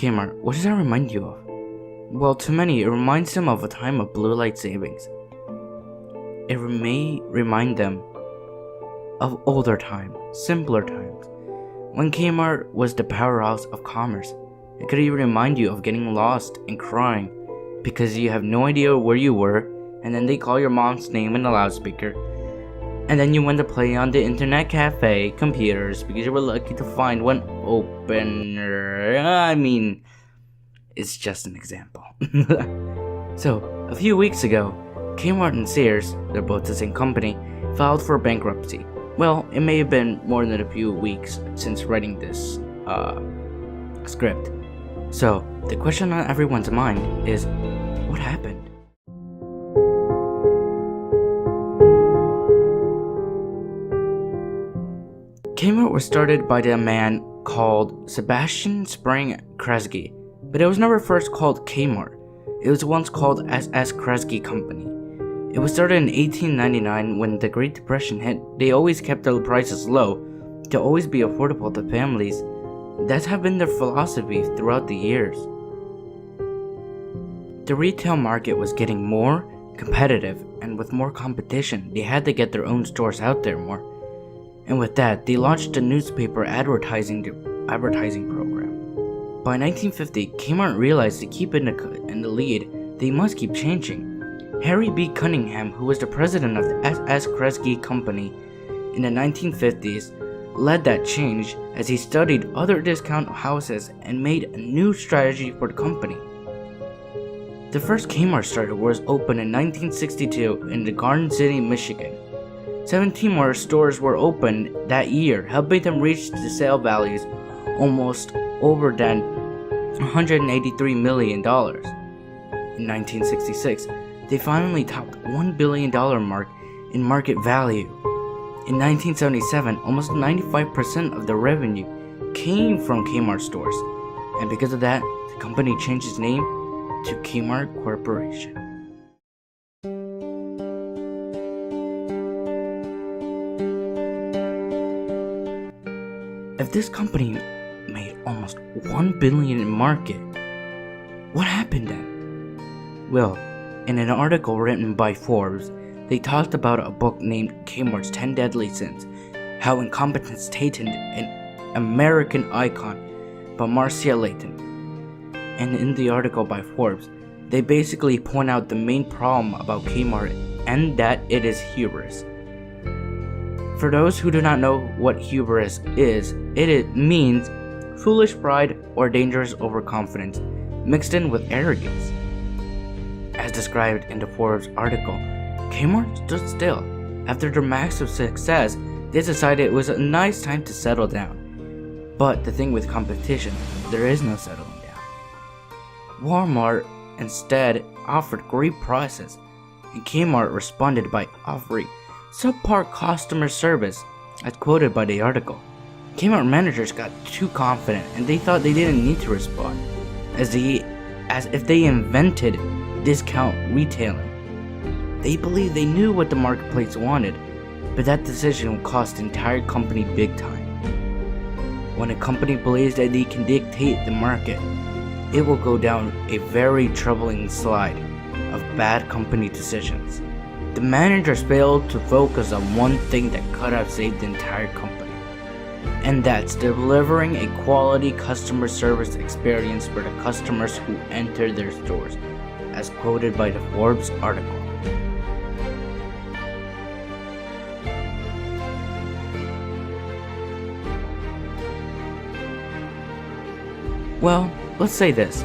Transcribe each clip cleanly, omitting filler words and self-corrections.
Kmart, what does that remind you of? Well, to many, it reminds them of a time of blue light savings. It may remind them of older times, simpler times, when Kmart was the powerhouse of commerce. It could even remind you of getting lost and crying because you have no idea where you were, and then they call your mom's name in the loudspeaker, and then you went to play on the internet cafe computers because you were lucky to find one open. It's just an example. So, a few weeks ago, Kmart and Sears, they're both the same company, filed for bankruptcy. Well, it may have been more than a few weeks since writing this script. So, the question on everyone's mind is, what happened? Kmart was started by a man called Sebastian Spring Kresge, but it was never first called Kmart. It was once called SS Kresge Company. It was started in 1899 when the Great Depression hit. They always kept their prices low to always be affordable to families. That has been their philosophy throughout the years. The retail market was getting more competitive, and with more competition, they had to get their own stores out there more. And with that, they launched a newspaper advertising program. By 1950, Kmart realized to keep in the lead, they must keep changing. Harry B. Cunningham, who was the president of the SS Kresge Company in the 1950s, led that change as he studied other discount houses and made a new strategy for the company. The first Kmart store was opened in 1962 in the Garden City, Michigan. 17 more stores were opened that year, helping them reach the sale values almost over than $183 million. In 1966, they finally topped $1 billion mark in market value. In 1977, almost 95% of the revenue came from Kmart stores, and because of that, the company changed its name to Kmart Corporation. If this company made almost $1 billion in market, what happened then? Well, in an article written by Forbes, they talked about a book named Kmart's 10 Deadly Sins, how incompetence tainted an American icon by Marcia Layton. And in the article by Forbes, they basically point out the main problem about Kmart, and that it is hubris. For those who do not know what hubris is, it means foolish pride or dangerous overconfidence mixed in with arrogance. As described in the Forbes article, Kmart stood still. After their massive success, they decided it was a nice time to settle down. But the thing with competition, there is no settling down. Walmart instead offered great prices, and Kmart responded by offering subpar customer service, as quoted by the article. Kmart managers got too confident and they thought they didn't need to respond, as if they invented discount retailing. They believed they knew what the marketplace wanted, but that decision will cost the entire company big time. When a company believes that they can dictate the market, it will go down a very troubling slide of bad company decisions. The managers failed to focus on one thing that could have saved the entire company, and that's delivering a quality customer service experience for the customers who enter their stores, as quoted by the Forbes article. Well, let's say this.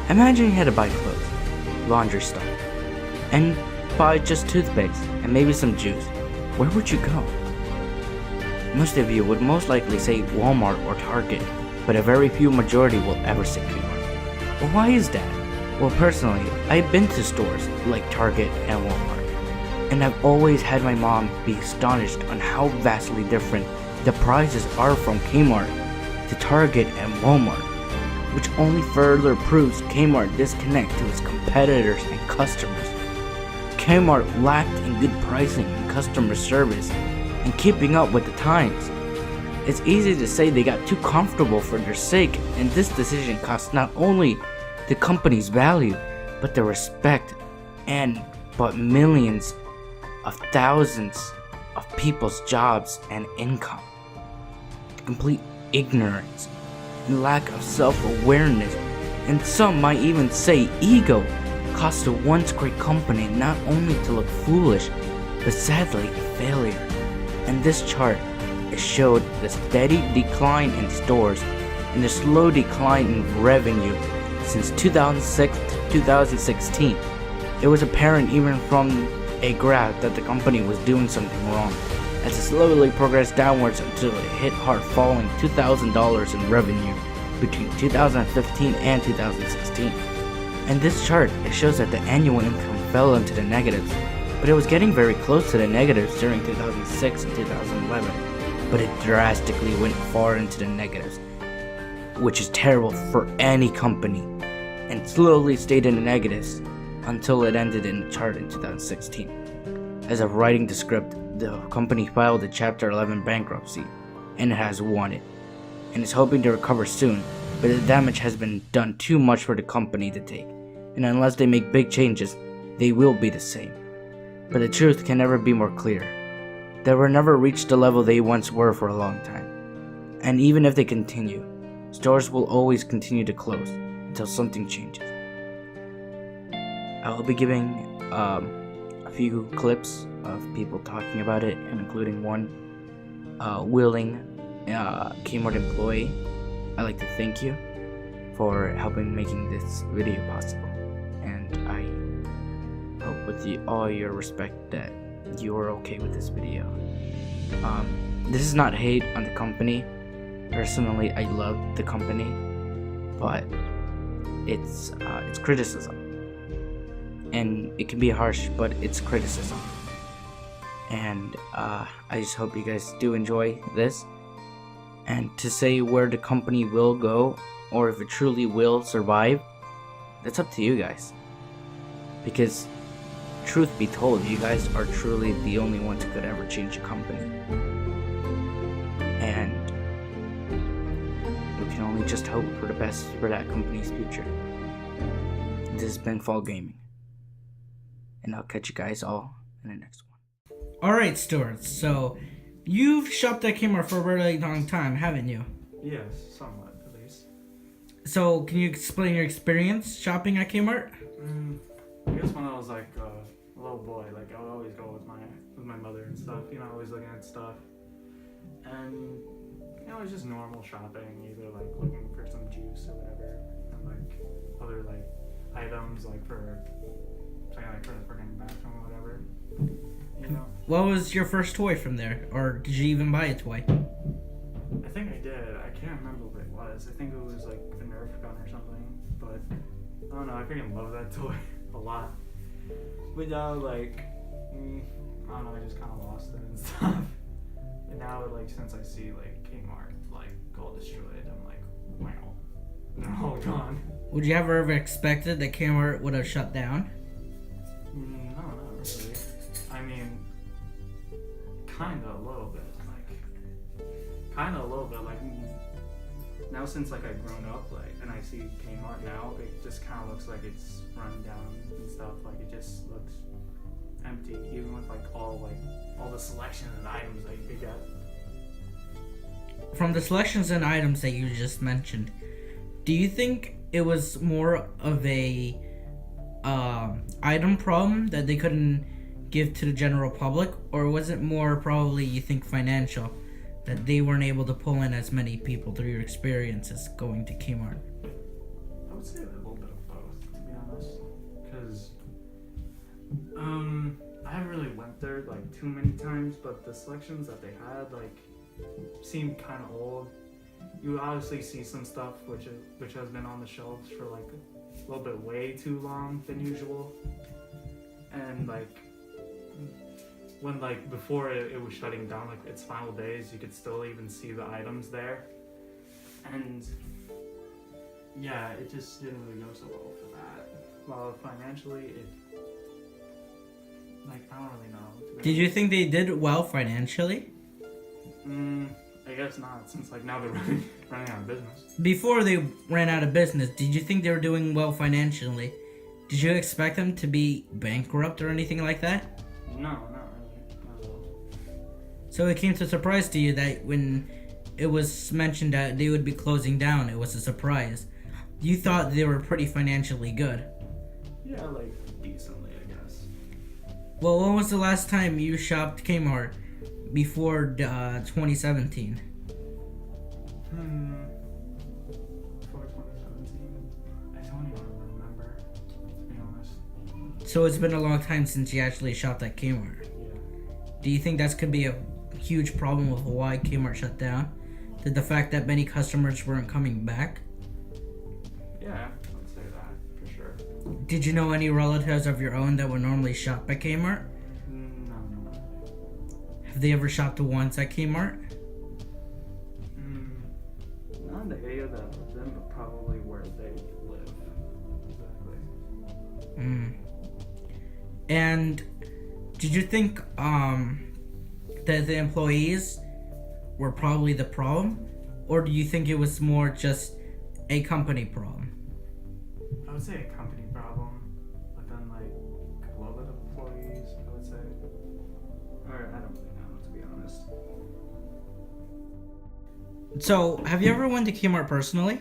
Imagine you had to buy clothes, laundry stuff, and buy just toothpaste and maybe some juice. Where would you go? Most of you would most likely say Walmart or Target, but a very few majority will ever say Kmart. Well, why is that? Well, personally, I've been to stores like Target and Walmart, and I've always had my mom be astonished on how vastly different the prices are from Kmart to Target and Walmart, which only further proves Kmart disconnect to its competitors and customers. Kmart lacked in good pricing and customer service and keeping up with the times. It's easy to say they got too comfortable for their sake, and this decision cost not only the company's value, but the respect and but millions of thousands of people's jobs and income. Complete ignorance and lack of self-awareness, and some might even say ego, caused a once great company not only to look foolish, but sadly a failure. And this chart, it showed the steady decline in stores and the slow decline in revenue since 2006 to 2016. It was apparent even from a graph that the company was doing something wrong, as it slowly progressed downwards until it hit hard, falling $2,000 in revenue between 2015 and 2016. And this chart, it shows that the annual income fell into the negatives, but it was getting very close to the negatives during 2006 and 2011, but it drastically went far into the negatives, which is terrible for any company, and slowly stayed in the negatives until it ended in the chart in 2016. As of writing the script, the company filed a Chapter 11 bankruptcy, and it has won it, and is hoping to recover soon, but the damage has been done too much for the company to take, and unless they make big changes, they will be the same. But the truth can never be more clear. They will never reach the level they once were for a long time, and even if they continue, stores will always continue to close until something changes. I will be giving a few clips of people talking about it, and including one willing Kmart employee. I'd like to thank you for helping making this video possible, and I hope with all your respect that you are okay with this video. This is not hate on the company. Personally, I love the company, but it's criticism, and it can be harsh, but it's criticism. And I just hope you guys do enjoy this. And to say where the company will go, or if it truly will survive, that's up to you guys. Because, truth be told, you guys are truly the only ones who could ever change a company. And we can only just hope for the best for that company's future. This has been Fall Gaming, and I'll catch you guys all in the next one. Alright, Stuart, so you've shopped at Kmart for a really long time, haven't you? Yes, somewhat, at least. So, can you explain your experience shopping at Kmart? I guess when I was like a little boy, like I would always go with my mother and stuff, always looking at stuff. And, it's just normal shopping, either like looking for some juice or whatever, and like other like items like for something like for the freaking bathroom or whatever. What was your first toy from there? Or did you even buy a toy? I think I did. I can't remember what it was. I think it was like the Nerf gun or something. But I don't know. I freaking love that toy a lot. But now, like, I don't know. I just kind of lost it and stuff. And now, like, since I see like Kmart like go destroyed, I'm like, wow, they're all gone. Would you ever expected that Kmart would have shut down? No, not really. I mean, kind of a little bit. Like, now since like I've grown up, like, and I see Kmart now, it just kind of looks like it's run down and stuff. Like, it just looks empty, even with like all the selection and items that you could get. From the selections and items that you just mentioned, do you think it was more of a item problem that they couldn't give to the general public, or was it more probably, you think, financial, that they weren't able to pull in as many people through your experiences going to Kmart? I would say a little bit of both, to be honest, because I haven't really went there like too many times, but the selections that they had like seemed kind of old. You obviously see some stuff which has been on the shelves for like a little bit way too long than usual, and like when like before it was shutting down, like its final days, you could still even see the items there, and yeah, it just didn't really go so well for that. Well, financially, it like I don't really know. Did you think they did well financially? I guess not, since like now they're running out of business. Before they ran out of business, did you think they were doing well financially? Did you expect them to be bankrupt or anything like that? No, not really. Not at all. So it came to surprise to you that when it was mentioned that they would be closing down, it was a surprise. You thought they were pretty financially good. Yeah, like decently, I guess. Well, when was the last time you shopped Kmart before 2017? Before 2017, I don't even remember, to be honest. So it's been a long time since you actually shopped at Kmart. Yeah. Do you think that's could be a huge problem with why Kmart shut down? Did the fact that many customers weren't coming back? Yeah, I'd say that for sure. Did you know any relatives of your own that would normally shop at Kmart? No, not really. Have they ever shopped once at Kmart? Not in the area that I live in, but probably where they live. Exactly. And did you think that the employees were probably the problem, or do you think it was more just a company problem? I would say a company problem, but then like a little bit of employees, I would say. Or I don't really know, to be honest. So, have you ever went to Kmart personally?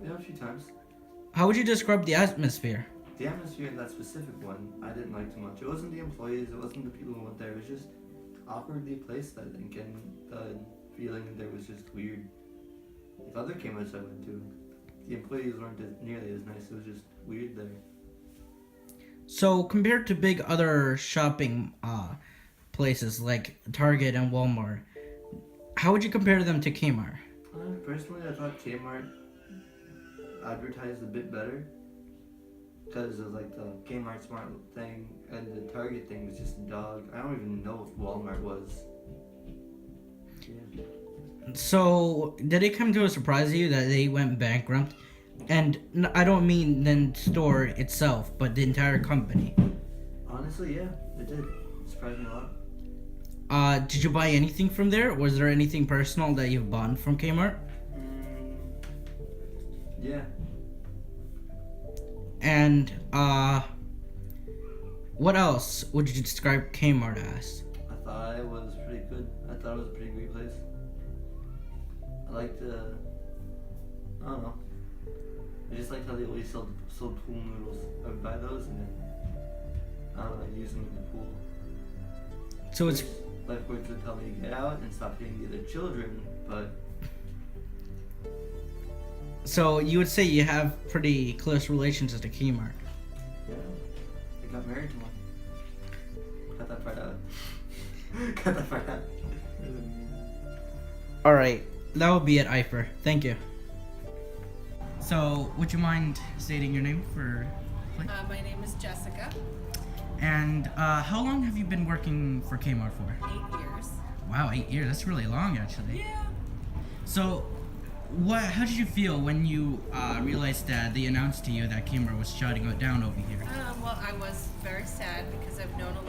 Yeah, a few times. How would you describe the atmosphere? The atmosphere in that specific one, I didn't like too much. It wasn't the employees, it wasn't the people who went there. It was just awkwardly placed, I think, and the feeling there was just weird. Like other Kmarts I went to, the employees weren't nearly as nice. It was just weird there. So, compared to big other shopping places like Target and Walmart, how would you compare them to Kmart? Personally, I thought Kmart advertised a bit better because of like the Kmart Smart thing, and the Target thing was just a dog. I don't even know if Walmart was. Yeah. So, did it come to a surprise to you that they went bankrupt? And I don't mean the store itself, but the entire company. Honestly, yeah, it did. Surprised me a lot. Did you buy anything from there? Was there anything personal that you've bought from Kmart? Yeah. And, what else would you describe Kmart as? I thought it was pretty good. I thought it was a pretty great place. I liked the, I don't know. I just liked how they always sold pool noodles. I would buy those and then, I don't know, use them in the pool. So it's... Lifeguards would tell me to get out and stop hitting the other children, but... So you would say you have pretty close relations to Kmart. Yeah, I got married to one. Cut that part out. Cut that part out. Alright, that will be it, Iper. Thank you. So, would you mind stating your name for... My name is Jessica. And how long have you been working for Kmart for? 8 years. Wow, 8 years. That's really long, actually. Yeah. So, how did you feel when you realized that they announced to you that Kmart was shutting it down over here? Well, I was very sad because I've known a